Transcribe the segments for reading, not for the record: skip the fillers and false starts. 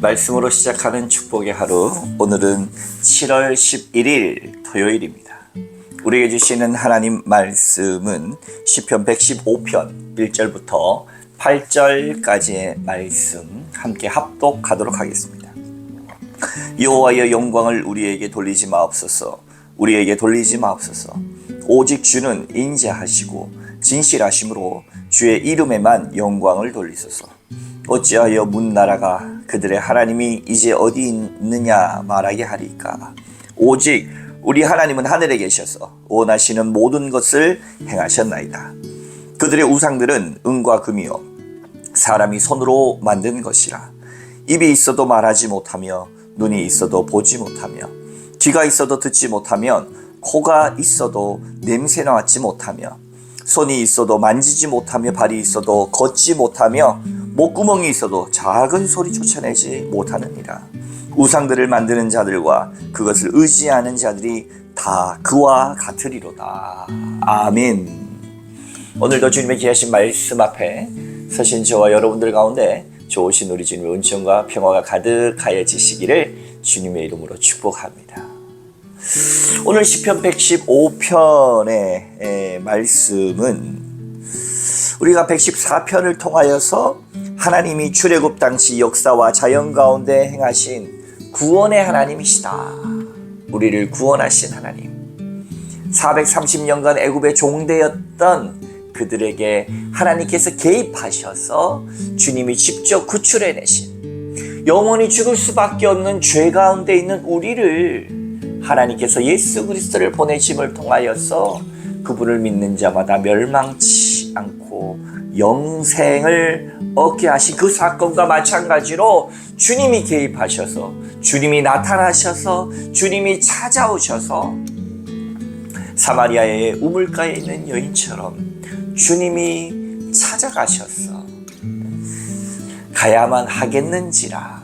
말씀으로 시작하는 축복의 하루, 오늘은 7월 11일 토요일입니다. 우리에게 주시는 하나님 말씀은 시편 115편 1절부터 8절까지의 말씀 함께 합독하도록 하겠습니다. 여호와의 영광을 우리에게 돌리지 마옵소서. 우리에게 돌리지 마옵소서. 오직 주는 인자하시고 진실하심으로 주의 이름에만 영광을 돌리소서. 어찌하여 문나라가 그들의 하나님이 이제 어디 있느냐 말하게 하리까. 오직 우리 하나님은 하늘에 계셔서 원하시는 모든 것을 행하셨나이다. 그들의 우상들은 은과 금이요 사람이 손으로 만든 것이라. 입이 있어도 말하지 못하며 눈이 있어도 보지 못하며 귀가 있어도 듣지 못하면 코가 있어도 냄새나 맡지 못하며 손이 있어도 만지지 못하며 발이 있어도 걷지 못하며 목구멍이 있어도 작은 소리 쫓아내지 못하느니라. 우상들을 만드는 자들과 그것을 의지하는 자들이 다 그와 같으리로다. 아멘. 오늘도 주님의 귀하신 말씀 앞에 서신 저와 여러분들 가운데 좋으신 우리 주님의 은총과 평화가 가득하여지시기를 주님의 이름으로 축복합니다. 오늘 시편 115편의 말씀은 우리가 114편을 통하여서 하나님이 출애굽 당시 역사와 자연 가운데 행하신 구원의 하나님이시다. 우리를 구원하신 하나님. 430년간 애굽의 종되었던 그들에게 하나님께서 개입하셔서 주님이 직접 구출해내신, 영원히 죽을 수밖에 없는 죄 가운데 있는 우리를 하나님께서 예수 그리스도를 보내심을 통하여서 그분을 믿는 자마다 멸망치 않고 영생을 얻게 하신 그 사건과 마찬가지로 주님이 개입하셔서, 주님이 나타나셔서, 주님이 찾아오셔서 사마리아의 우물가에 있는 여인처럼 주님이 찾아가셔서 가야만 하겠는지라.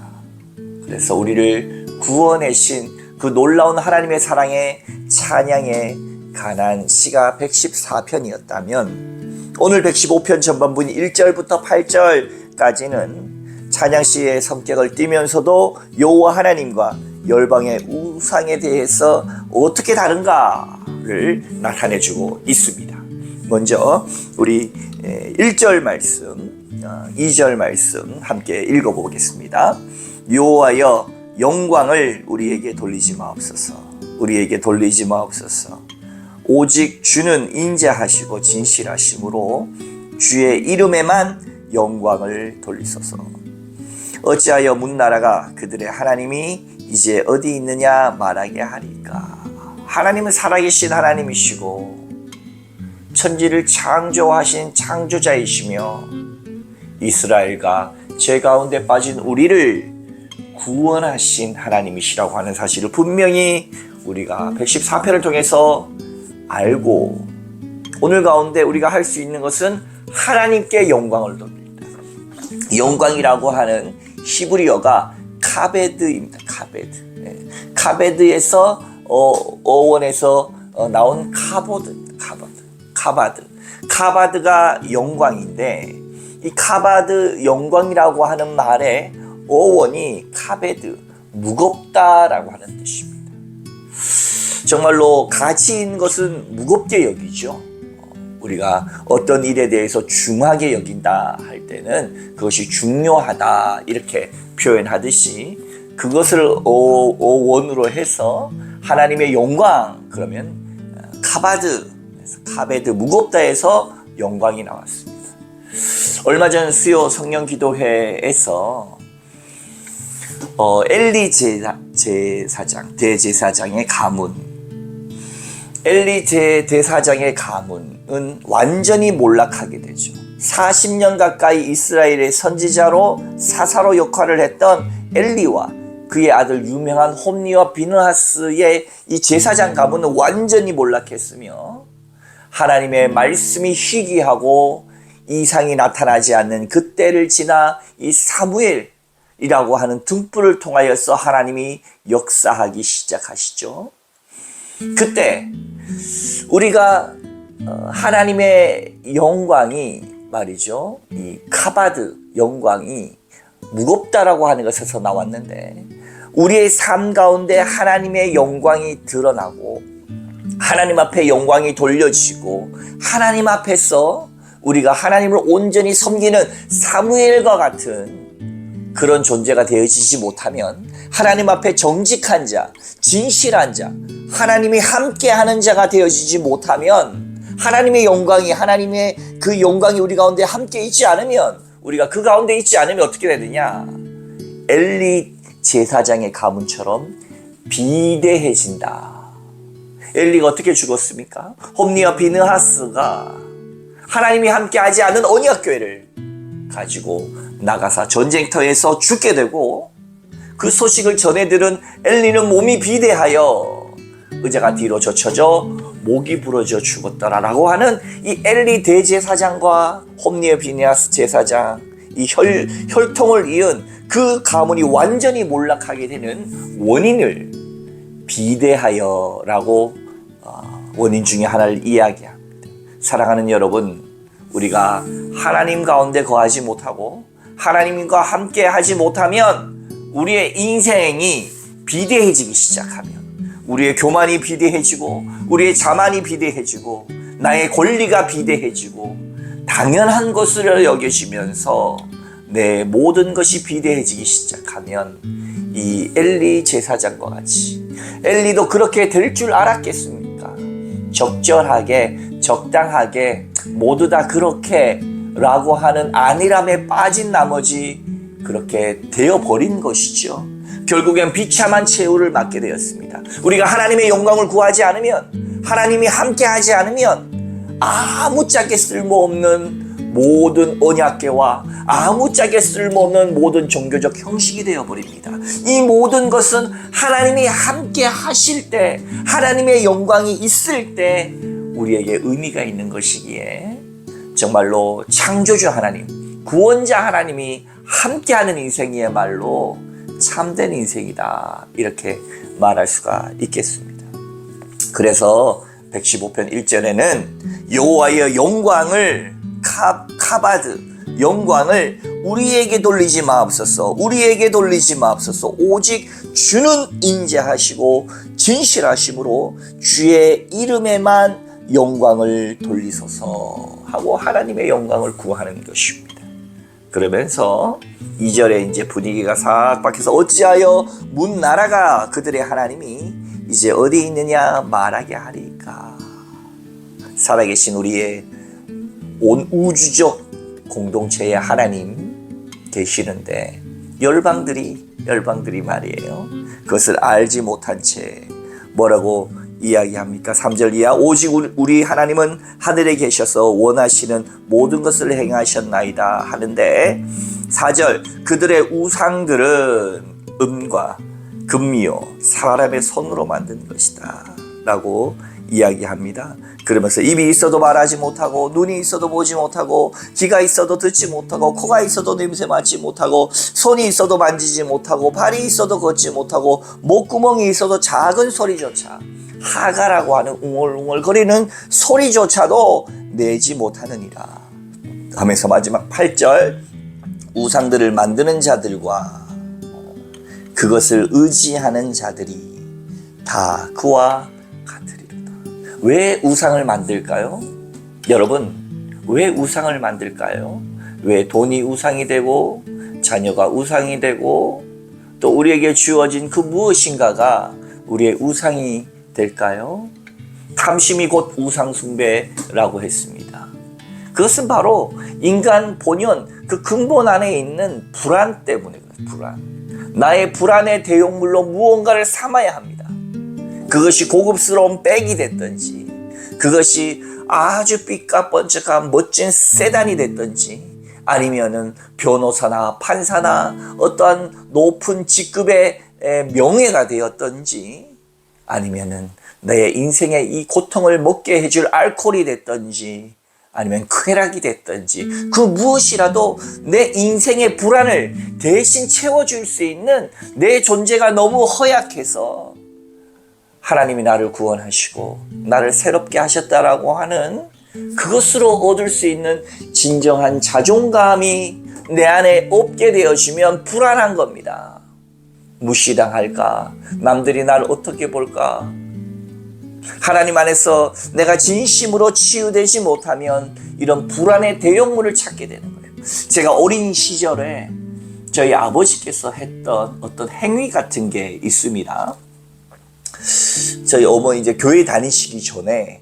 그래서 우리를 구원하신 그 놀라운 하나님의 사랑의 찬양에 관한 시가 114편이었다면 오늘 115편 전반부 1절부터 8절까지는 찬양시의 성격을 띠면서도 여호와 하나님과 열방의 우상에 대해서 어떻게 다른가를 나타내주고 있습니다. 먼저 우리 1절 말씀, 2절 말씀 함께 읽어보겠습니다. 여호와여 영광을 우리에게 돌리지 마옵소서. 우리에게 돌리지 마옵소서. 오직 주는 인자하시고 진실하심으로 주의 이름에만 영광을 돌리소서. 어찌하여 문나라가 그들의 하나님이 이제 어디 있느냐 말하게 하리까. 하나님은 살아계신 하나님이시고 천지를 창조하신 창조자이시며 이스라엘과 죄 가운데 빠진 우리를 구원하신 하나님이시라고 하는 사실을 분명히 우리가 114편을 통해서 알고, 오늘 가운데 우리가 할 수 있는 것은 하나님께 영광을 돌립니다. 영광이라고 하는 히브리어가 카베드입니다. 카베드. 카베드에서 어원에서 나온 카바드가 영광인데, 이 카바드 영광이라고 하는 말에 어원이 카베드, 무겁다라고 하는 뜻입니다. 정말로 가치 있는 것은 무겁게 여기죠. 우리가 어떤 일에 대해서 중하게 여긴다 할 때는 그것이 중요하다 이렇게 표현하듯이, 그것을 어원으로 해서 하나님의 영광, 그러면 카베드, 무겁다에서 영광이 나왔습니다. 얼마 전 수요 성령 기도회에서 엘리 대제사장의 가문, 엘리 대사장의 가문은 완전히 몰락하게 되죠. 40년 가까이 이스라엘의 선지자로 사사로 역할을 했던 엘리와 그의 아들 유명한 홈리와 비느하스의 이 제사장 가문은 완전히 몰락했으며, 하나님의 말씀이 희귀하고 이상이 나타나지 않는 그때를 지나 이 사무엘이라고 하는 등불을 통하여서 하나님이 역사하기 시작하시죠. 그때 우리가 하나님의 영광이 말이죠, 이 카바드 영광이 무겁다라고 하는 것에서 나왔는데, 우리의 삶 가운데 하나님의 영광이 드러나고 하나님 앞에 영광이 돌려지고 하나님 앞에서 우리가 하나님을 온전히 섬기는 사무엘과 같은 그런 존재가 되어지지 못하면, 하나님 앞에 정직한 자, 진실한 자, 하나님이 함께하는 자가 되어지지 못하면, 하나님의 그 영광이 우리 가운데 함께 있지 않으면, 우리가 그 가운데 있지 않으면 어떻게 되느냐? 엘리 제사장의 가문처럼 비대해진다. 엘리가 어떻게 죽었습니까? 홈리와 비느하스가 하나님이 함께하지 않은 언약궤를 가지고 나가서 전쟁터에서 죽게 되고, 그 소식을 전해 들은 엘리는 몸이 비대하여 의자가 뒤로 젖혀져 목이 부러져 죽었더라라고 하는 이 엘리 대제사장과 홈리와 비느하스 제사장, 이 혈통을 이은 그 가문이 완전히 몰락하게 되는 원인을 비대하여라고 원인 중에 하나를 이야기합니다. 사랑하는 여러분, 우리가 하나님 가운데 거하지 못하고 하나님과 함께 하지 못하면 우리의 인생이 비대해지기 시작하면, 우리의 교만이 비대해지고 우리의 자만이 비대해지고 나의 권리가 비대해지고 당연한 것으로 여겨지면서 내 모든 것이 비대해지기 시작하면, 이 엘리 제사장과 같이, 엘리도 그렇게 될 줄 알았겠습니까? 적절하게, 적당하게, 모두 다 그렇게 라고 하는 안일함에 빠진 나머지 그렇게 되어버린 것이죠. 결국엔 비참한 최후를 맞게 되었습니다. 우리가 하나님의 영광을 구하지 않으면, 하나님이 함께하지 않으면 아무짝에 쓸모없는 모든 언약궤와 아무짝에 쓸모없는 모든 종교적 형식이 되어버립니다. 이 모든 것은 하나님이 함께 하실 때, 하나님의 영광이 있을 때 우리에게 의미가 있는 것이기에, 정말로 창조주 하나님, 구원자 하나님이 함께하는 인생이야말로 참된 인생이다, 이렇게 말할 수가 있겠습니다. 그래서 115편 1절에는 여호와의 영광을 카바드, 영광을 우리에게 돌리지 마옵소서, 우리에게 돌리지 마옵소서, 오직 주는 인자하시고 진실하심으로 주의 이름에만 영광을 돌리소서 하고 하나님의 영광을 구하는 것입니다. 그러면서 2절에 이제 분위기가 싹 바뀌어서, 어찌하여 문 나라가 그들의 하나님이 이제 어디 있느냐 말하게 하리까. 살아계신 우리의 온 우주적 공동체의 하나님 계시는데 열방들이 말이에요, 그것을 알지 못한 채 뭐라고 이야기합니까? 3절 이하, 오직 우리 하나님은 하늘에 계셔서 원하시는 모든 것을 행하셨나이다 하는데, 4절, 그들의 우상들은 은과 금이요 사람의 손으로 만든 것이다 라고 이야기합니다. 그러면서 입이 있어도 말하지 못하고, 눈이 있어도 보지 못하고, 귀가 있어도 듣지 못하고, 코가 있어도 냄새 맡지 못하고, 손이 있어도 만지지 못하고, 발이 있어도 걷지 못하고, 목구멍이 있어도 작은 소리조차, 하가라고 하는 웅얼웅얼거리는 소리조차도 내지 못하느니라 하면서 마지막 8절, 우상들을 만드는 자들과 그것을 의지하는 자들이 다 그와 같으리로다. 왜 우상을 만들까요? 여러분, 왜 우상을 만들까요? 왜 돈이 우상이 되고 자녀가 우상이 되고 또 우리에게 주어진 그 무엇인가가 우리의 우상이 될까요? 탐심이 곧 우상 숭배라고 했습니다. 그것은 바로 인간 본연 그 근본 안에 있는 불안 때문에 그래요. 불안. 나의 불안의 대용물로 무언가를 삼아야 합니다. 그것이 고급스러운 백이 됐든지, 그것이 아주 삐까뻔쩍한 멋진 세단이 됐든지, 아니면은 변호사나 판사나 어떠한 높은 직급의 명예가 되었든지, 아니면은 내 인생의 이 고통을 먹게 해줄 알코올이 됐든지, 아니면 쾌락이 됐든지, 그 무엇이라도 내 인생의 불안을 대신 채워줄 수 있는 내 존재가 너무 허약해서 하나님이 나를 구원하시고 나를 새롭게 하셨다라고 하는 그것으로 얻을 수 있는 진정한 자존감이 내 안에 없게 되어지면 불안한 겁니다. 무시당할까? 남들이 날 어떻게 볼까? 하나님 안에서 내가 진심으로 치유되지 못하면 이런 불안의 대형물을 찾게 되는 거예요. 제가 어린 시절에 저희 아버지께서 했던 어떤 행위 같은 게 있습니다. 저희 어머니 이제 교회 다니시기 전에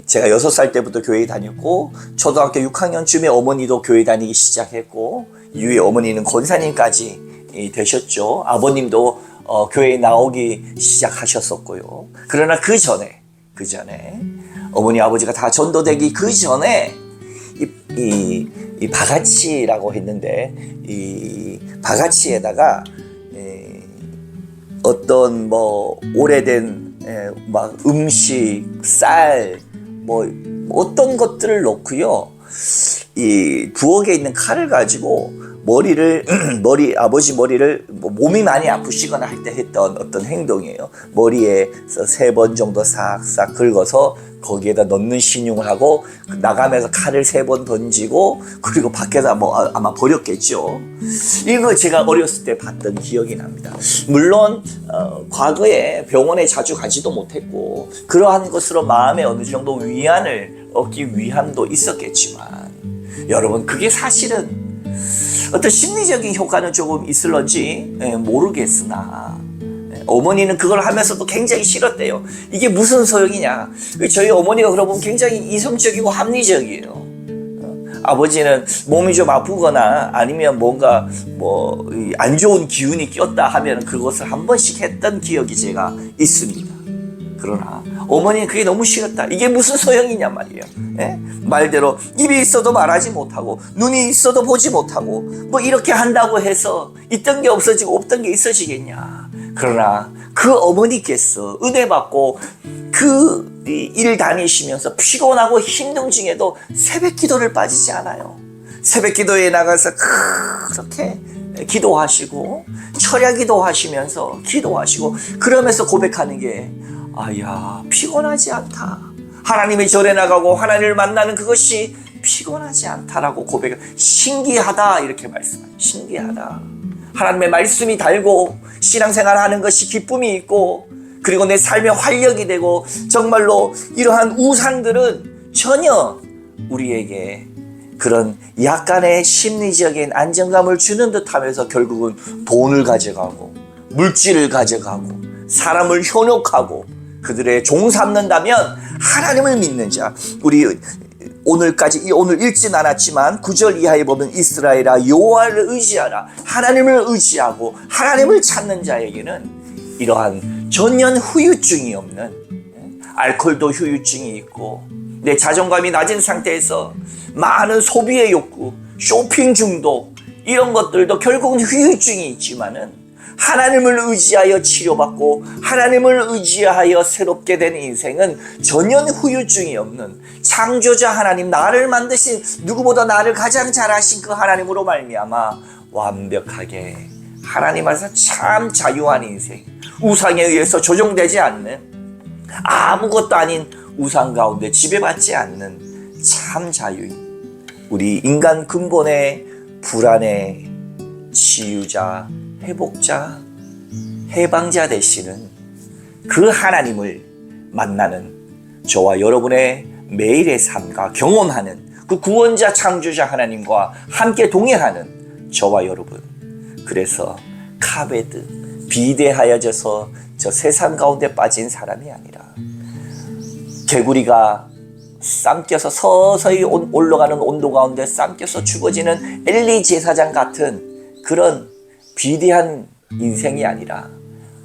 제가 6살 때부터 교회 다녔고 초등학교 6학년쯤에 어머니도 교회 다니기 시작했고 이후에 어머니는 권사님까지 되셨죠. 아버님도 교회에 나오기 시작하셨었고요. 그러나 그 전에 어머니 아버지가 다 전도되기 그 전에 이 바가치라고 했는데 이 바가치에다가 어떤 뭐 오래된 막 음식, 쌀, 뭐 어떤 것들을 넣고요. 이 부엌에 있는 칼을 가지고 아버지 머리를 몸이 많이 아프시거나 할 때 했던 어떤 행동이에요. 머리에서 3번 정도 싹싹 긁어서 거기에다 넣는 신용을 하고 나가면서 칼을 3번 던지고 그리고 밖에다 아마 버렸겠죠. 이거 제가 어렸을 때 봤던 기억이 납니다. 물론 과거에 병원에 자주 가지도 못했고 그러한 것으로 마음에 어느 정도 위안을 얻기 위함도 있었겠지만 여러분 그게 사실은 어떤 심리적인 효과는 조금 있을런지 모르겠으나 어머니는 그걸 하면서도 굉장히 싫었대요. 이게 무슨 소용이냐. 저희 어머니가 그러면 굉장히 이성적이고 합리적이에요. 아버지는 몸이 좀 아프거나 아니면 뭔가 뭐 안 좋은 기운이 꼈다 하면 그것을 한 번씩 했던 기억이 제가 있습니다. 그러나 어머니는 그게 너무 싫었다. 이게 무슨 소용이냐 말이에요. 말대로 입이 있어도 말하지 못하고 눈이 있어도 보지 못하고 뭐 이렇게 한다고 해서 있던 게 없어지고 없던 게 있어지겠냐. 그러나 그 어머니께서 은혜 받고 그 일 다니시면서 피곤하고 힘든 중에도 새벽 기도를 빠지지 않아요. 새벽 기도에 나가서 그렇게 기도하시고 철야 기도하시면서 기도하시고 그러면서 고백하는 게 아야 피곤하지 않다. 하나님의 절에 나가고 하나님을 만나는 그것이 피곤하지 않다라고 고백을 신기하다 이렇게 말씀합니다. 신기하다. 하나님의 말씀이 달고 신앙생활하는 것이 기쁨이 있고 그리고 내 삶의 활력이 되고 정말로 이러한 우상들은 전혀 우리에게 그런 약간의 심리적인 안정감을 주는 듯하면서 결국은 돈을 가져가고 물질을 가져가고 사람을 현혹하고 그들의 종 삼는다면 하나님을 믿는 자 우리 오늘 읽진 않았지만 9절 이하에 보면 이스라엘아 여호와를 의지하라 하나님을 의지하고 하나님을 찾는 자에게는 이러한 전혀 후유증이 없는 알코올도 후유증이 있고 내 자존감이 낮은 상태에서 많은 소비의 욕구, 쇼핑 중독 이런 것들도 결국은 후유증이 있지만은 하나님을 의지하여 치료받고 하나님을 의지하여 새롭게 된 인생은 전혀 후유증이 없는 창조자 하나님 나를 만드신 누구보다 나를 가장 잘 아신 그 하나님으로 말미암아 완벽하게 하나님 안에서 참 자유한 인생 우상에 의해서 조종되지 않는 아무것도 아닌 우상 가운데 지배받지 않는 참 자유인 우리 인간 근본의 불안의 치유자 회복자, 해방자 되시는 그 하나님을 만나는 저와 여러분의 매일의 삶과 경험하는 그 구원자 창조자 하나님과 함께 동행하는 저와 여러분 그래서 카베드 비대하여져서 저 세상 가운데 빠진 사람이 아니라 개구리가 삼켜서 서서히 올라가는 온도 가운데 삼켜서 죽어지는 엘리 제사장 같은 그런 비대한 인생이 아니라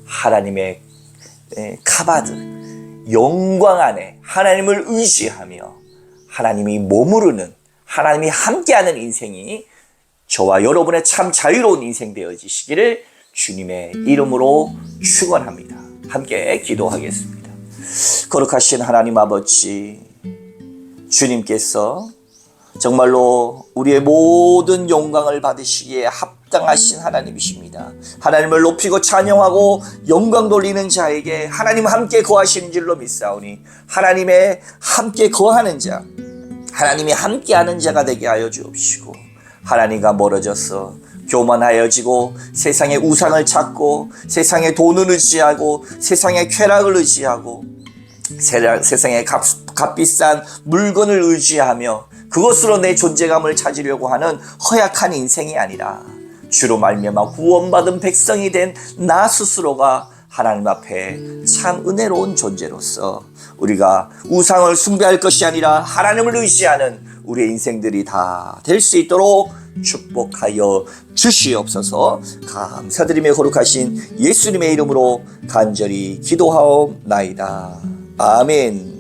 하나님의 카바드 영광 안에 하나님을 의지하며 하나님이 머무르는 하나님이 함께하는 인생이 저와 여러분의 참 자유로운 인생 되어지시기를 주님의 이름으로 축원합니다. 함께 기도하겠습니다. 거룩하신 하나님 아버지 주님께서 정말로 우리의 모든 영광을 받으시기에 합당하신 하나님이십니다. 하나님을 높이고 찬양하고 영광 돌리는 자에게 하나님 함께 거하시는 줄로 믿사오니 하나님의 함께 거하는 자 하나님이 함께하는 자가 되게 하여 주옵시고 하나님과 멀어져서 교만하여지고 세상의 우상을 찾고 세상의 돈을 의지하고 세상의 쾌락을 의지하고 세상의 값비싼 물건을 의지하며 그것으로 내 존재감을 찾으려고 하는 허약한 인생이 아니라 주로 말미암아 구원받은 백성이 된 나 스스로가 하나님 앞에 참 은혜로운 존재로서 우리가 우상을 숭배할 것이 아니라 하나님을 의지하는 우리의 인생들이 다 될 수 있도록 축복하여 주시옵소서. 감사드리며 거룩하신 예수님의 이름으로 간절히 기도하옵나이다. 아멘.